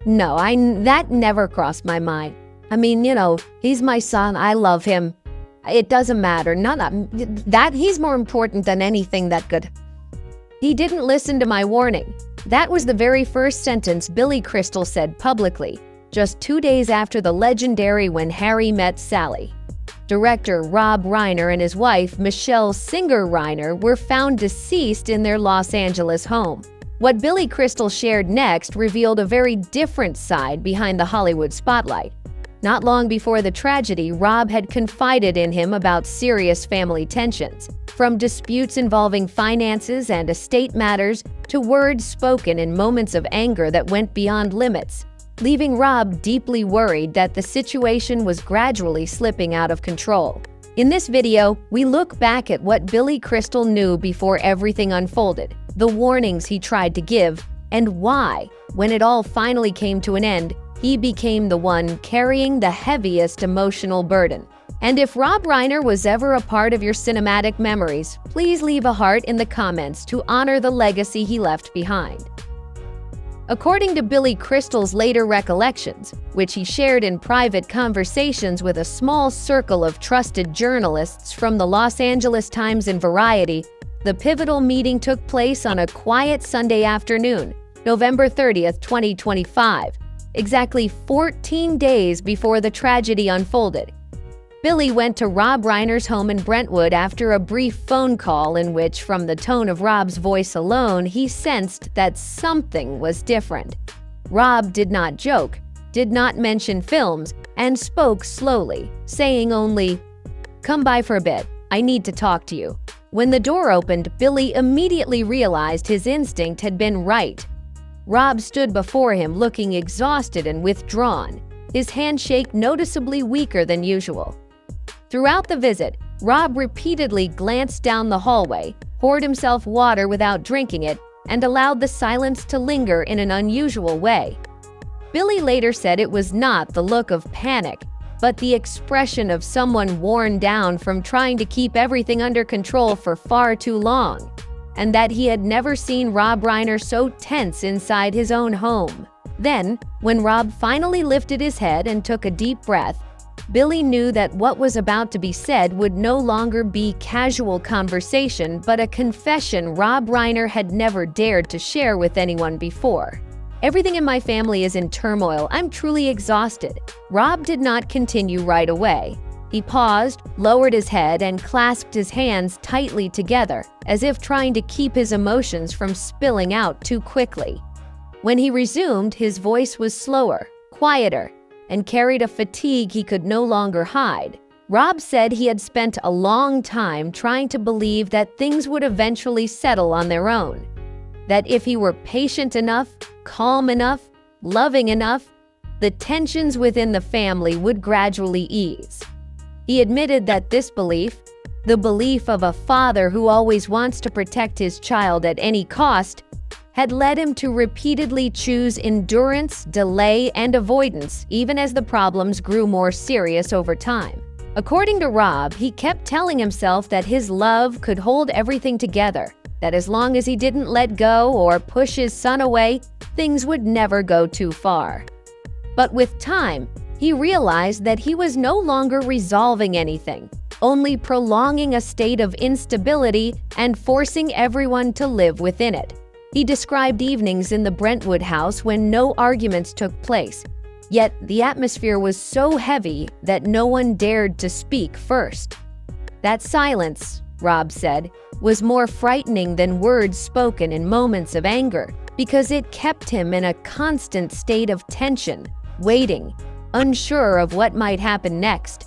No, that never crossed my mind. I mean, he's my son. I love him. It doesn't matter. That he's more important than anything that could. He didn't listen to my warning. That was the very first sentence Billy Crystal said publicly, just 2 days after the legendary When Harry Met Sally. Director Rob Reiner and his wife, Michelle Singer Reiner, were found deceased in their Los Angeles home. What Billy Crystal shared next revealed a very different side behind the Hollywood spotlight. Not long before the tragedy, Rob had confided in him about serious family tensions, from disputes involving finances and estate matters to words spoken in moments of anger that went beyond limits, leaving Rob deeply worried that the situation was gradually slipping out of control. In this video, we look back at what Billy Crystal knew before everything unfolded, the warnings he tried to give, and why, when it all finally came to an end, he became the one carrying the heaviest emotional burden. And if Rob Reiner was ever a part of your cinematic memories, please leave a heart in the comments to honor the legacy he left behind. According to Billy Crystal's later recollections, which he shared in private conversations with a small circle of trusted journalists from the Los Angeles Times and Variety, the pivotal meeting took place on a quiet Sunday afternoon, November 30th, 2025, exactly 14 days before the tragedy unfolded. Billy went to Rob Reiner's home in Brentwood after a brief phone call in which, from the tone of Rob's voice alone, he sensed that something was different. Rob did not joke, did not mention films, and spoke slowly, saying only, "Come by for a bit. I need to talk to you." When the door opened, Billy immediately realized his instinct had been right. Rob stood before him looking exhausted and withdrawn, his handshake noticeably weaker than usual. Throughout the visit, Rob repeatedly glanced down the hallway, poured himself water without drinking it, and allowed the silence to linger in an unusual way. Billy later said it was not the look of panic, but the expression of someone worn down from trying to keep everything under control for far too long, and that he had never seen Rob Reiner so tense inside his own home. Then, when Rob finally lifted his head and took a deep breath, Billy knew that what was about to be said would no longer be casual conversation, but a confession Rob Reiner had never dared to share with anyone before. "Everything in my family is in turmoil. I'm truly exhausted." Rob did not continue right away. He paused, lowered his head, and clasped his hands tightly together, as if trying to keep his emotions from spilling out too quickly. When he resumed, his voice was slower, quieter, and carried a fatigue he could no longer hide. Rob said he had spent a long time trying to believe that things would eventually settle on their own. That if he were patient enough, calm enough, loving enough, the tensions within the family would gradually ease. He admitted that this belief, the belief of a father who always wants to protect his child at any cost, had led him to repeatedly choose endurance, delay, and avoidance, even as the problems grew more serious over time. According to Rob, he kept telling himself that his love could hold everything together, that as long as he didn't let go or push his son away, things would never go too far. But with time, he realized that he was no longer resolving anything, only prolonging a state of instability and forcing everyone to live within it. He described evenings in the Brentwood house when no arguments took place, yet the atmosphere was so heavy that no one dared to speak first. That silence, Rob said, was more frightening than words spoken in moments of anger, because it kept him in a constant state of tension, waiting, unsure of what might happen next.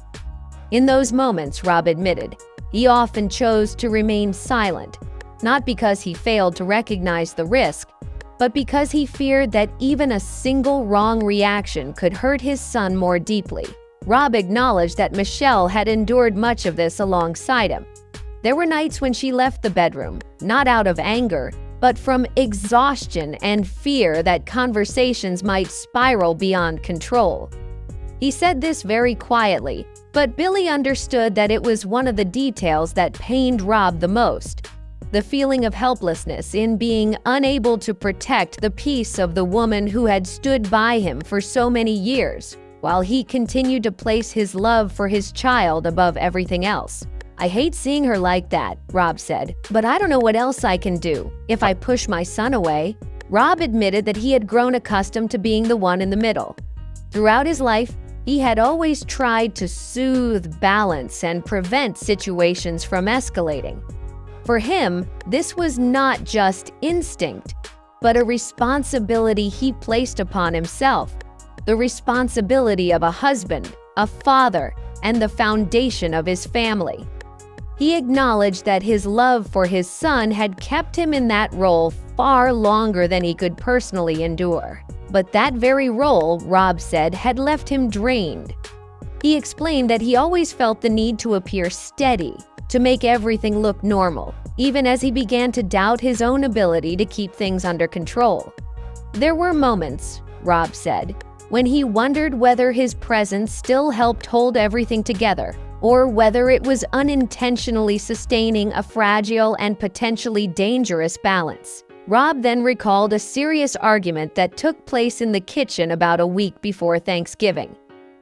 In those moments, Rob admitted, he often chose to remain silent, not because he failed to recognize the risk, but because he feared that even a single wrong reaction could hurt his son more deeply. Rob acknowledged that Michelle had endured much of this alongside him. There were nights when she left the bedroom, not out of anger, but from exhaustion and fear that conversations might spiral beyond control. He said this very quietly, but Billy understood that it was one of the details that pained Rob the most. the feeling of helplessness in being unable to protect the peace of the woman who had stood by him for so many years, while he continued to place his love for his child above everything else. "I hate seeing her like that," Rob said, "but I don't know what else I can do if I push my son away." Rob admitted that he had grown accustomed to being the one in the middle. Throughout his life, he had always tried to soothe, balance, and prevent situations from escalating. For him, this was not just instinct, but a responsibility he placed upon himself, the responsibility of a husband, a father, and the foundation of his family. He acknowledged that his love for his son had kept him in that role far longer than he could personally endure. But that very role, Rob said, had left him drained. He explained that he always felt the need to appear steady, to make everything look normal, even as he began to doubt his own ability to keep things under control. There were moments, Rob said, when he wondered whether his presence still helped hold everything together, or whether it was unintentionally sustaining a fragile and potentially dangerous balance. Rob then recalled a serious argument that took place in the kitchen about a week before Thanksgiving.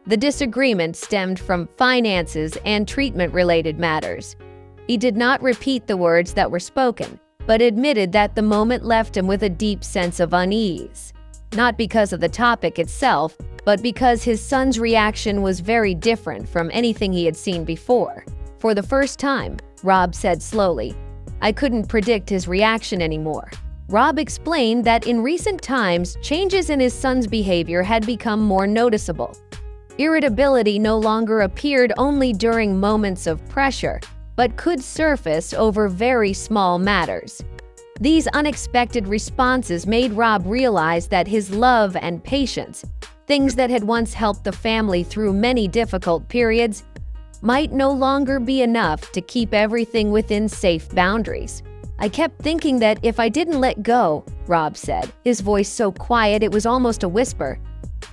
The disagreement stemmed from finances and treatment-related matters. He did not repeat the words that were spoken, but admitted that the moment left him with a deep sense of unease. Not because of the topic itself, but because his son's reaction was very different from anything he had seen before. "For the first time," Rob said slowly, "I couldn't predict his reaction anymore." Rob explained that in recent times, changes in his son's behavior had become more noticeable. Irritability no longer appeared only during moments of pressure, but could surface over very small matters. These unexpected responses made Rob realize that his love and patience, things that had once helped the family through many difficult periods, might no longer be enough to keep everything within safe boundaries. "I kept thinking that if I didn't let go," Rob said, his voice so quiet it was almost a whisper,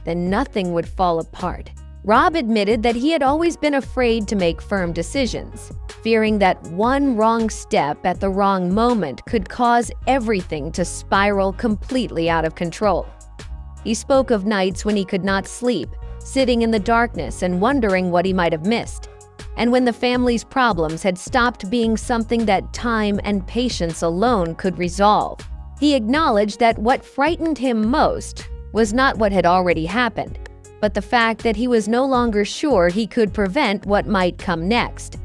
"then nothing would fall apart." Rob admitted that he had always been afraid to make firm decisions, fearing that one wrong step at the wrong moment could cause everything to spiral completely out of control. He spoke of nights when he could not sleep, sitting in the darkness and wondering what he might have missed, and when the family's problems had stopped being something that time and patience alone could resolve. He acknowledged that what frightened him most was not what had already happened, but the fact that he was no longer sure he could prevent what might come next.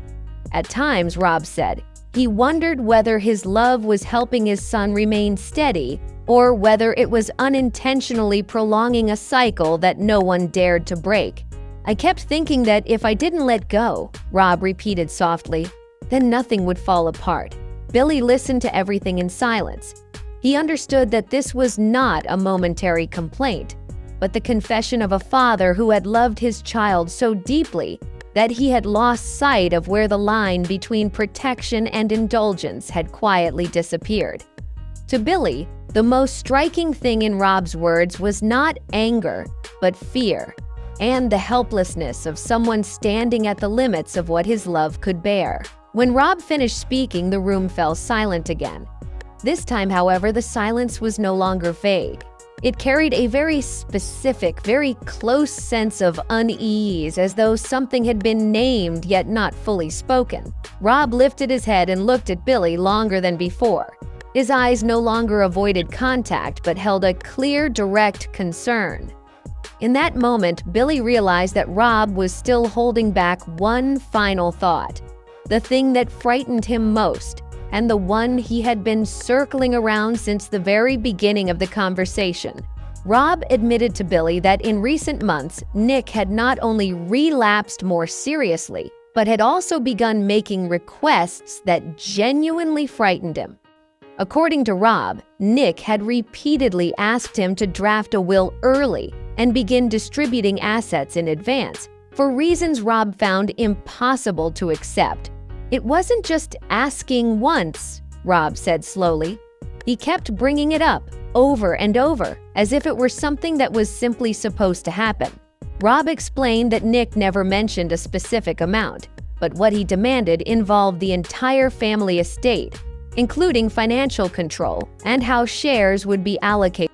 At times, Rob said, he wondered whether his love was helping his son remain steady or whether it was unintentionally prolonging a cycle that no one dared to break. "I kept thinking that if I didn't let go," Rob repeated softly, "then nothing would fall apart." Billy listened to everything in silence. He understood that this was not a momentary complaint, but the confession of a father who had loved his child so deeply that he had lost sight of where the line between protection and indulgence had quietly disappeared. To Billy, the most striking thing in Rob's words was not anger, but fear, and the helplessness of someone standing at the limits of what his love could bear. When Rob finished speaking, the room fell silent again. This time, however, the silence was no longer vague. It carried a very specific, very close sense of unease, as though something had been named yet not fully spoken. Rob lifted his head and looked at Billy longer than before. His eyes no longer avoided contact, but held a clear, direct concern. In that moment, Billy realized that Rob was still holding back one final thought, the thing that frightened him most, and the one he had been circling around since the very beginning of the conversation. Rob admitted to Billy that in recent months, Nick had not only relapsed more seriously, but had also begun making requests that genuinely frightened him. According to Rob, Nick had repeatedly asked him to draft a will early and begin distributing assets in advance, for reasons Rob found impossible to accept. "It wasn't just asking once," Rob said slowly. "He kept bringing it up, over and over, as if it were something that was simply supposed to happen." Rob explained that Nick never mentioned a specific amount, but what he demanded involved the entire family estate, including financial control and how shares would be allocated.